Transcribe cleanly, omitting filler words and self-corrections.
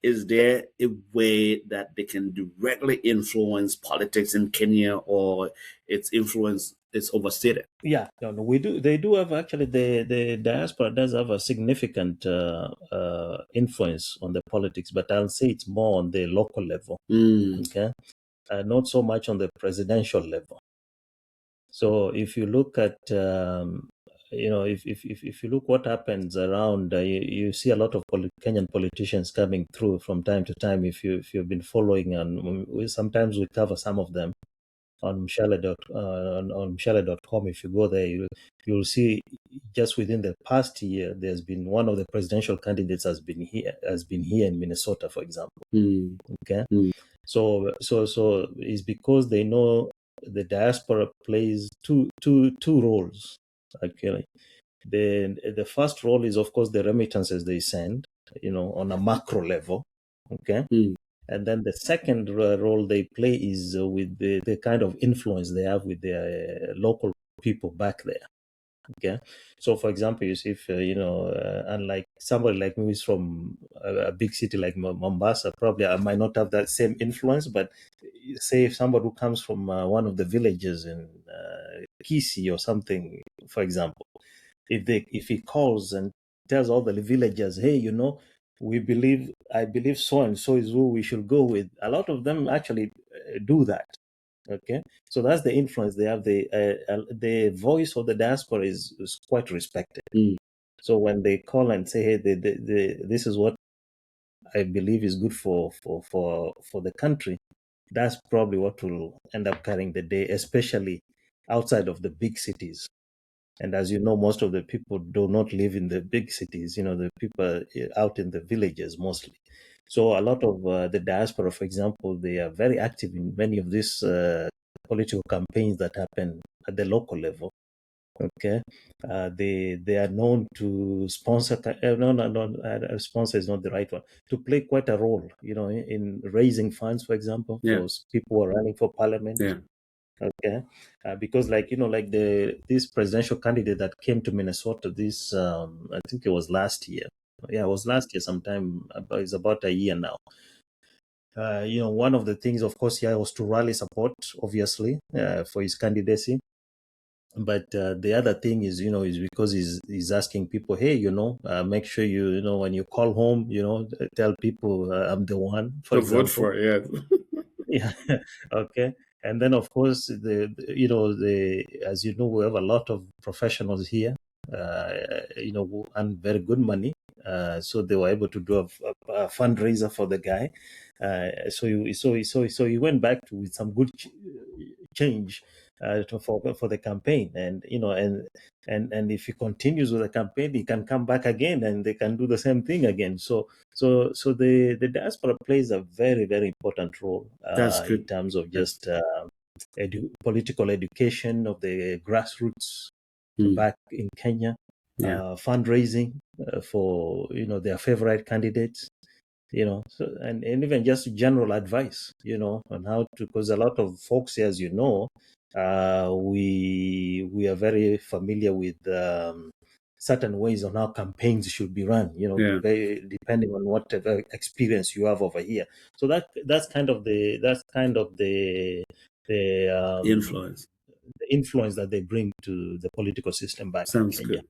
is there a way that they can directly influence politics in Kenya, or its influence is overstated? Yeah, no, we do. They do have actually the diaspora does have a significant influence on the politics, but I'll say it's more on the local level. Okay, not so much on the presidential level. So if you look at if you look what happens around, you see a lot of Kenyan politicians coming through from time to time. If you've been following, and sometimes we cover some of them on mshale.com. If you go there, you'll see just within the past year, there's been one of the presidential candidates has been here in Minnesota, for example. Okay, so it's because they know the diaspora plays two roles actually. The first role is, of course, the remittances they send, on a macro level. Okay. And then the second role they play is with the kind of influence they have with their local people back there. Okay. So, for example, you see, if, unlike somebody like me who's from a big city like Mombasa, probably I might not have that same influence. But say if somebody who comes from one of the villages in Kisii or something, for example, if he calls and tells all the villagers, hey, I believe so and so is who we should go with. A lot of them actually do that. Okay, so that's the influence they have. The voice of the diaspora is quite respected. So when they call and say, hey, this is what I believe is good for the country, that's probably what will end up carrying the day, especially outside of the big cities. And as you know, most of the people do not live in the big cities. The people out in the villages mostly. So a lot of the diaspora, for example, they are very active in many of these political campaigns that happen at the local level. Okay, they are known to sponsor. Sponsor is not the right one. To play quite a role, in raising funds, for example, for people who are running for parliament. Yeah. Okay, because this presidential candidate that came to Minnesota, this I think it was last year. Yeah, it was last year sometime. It's about a year now. One of the things, of course, here was to rally support, obviously, for his candidacy. But the other thing is, is because he's asking people, hey, make sure when you call home, tell people I'm the one, for example. Vote for, yeah. Yeah. Okay. And then, of course, as you know, we have a lot of professionals here, who earn very good money. So they were able to do a fundraiser for the guy. So he went back with some good change for the campaign, and and if he continues with the campaign, he can come back again, and they can do the same thing again. So the diaspora plays a very, very important role in terms of just political education of the grassroots back in Kenya, fundraising for their favorite candidates. And even just general advice, on how to, because a lot of folks here, as you know, we are very familiar with certain ways on how campaigns should be run, very, depending on whatever experience you have over here. So that's kind of the influence. The influence that they bring to the political system back Sounds in Kenya. Good.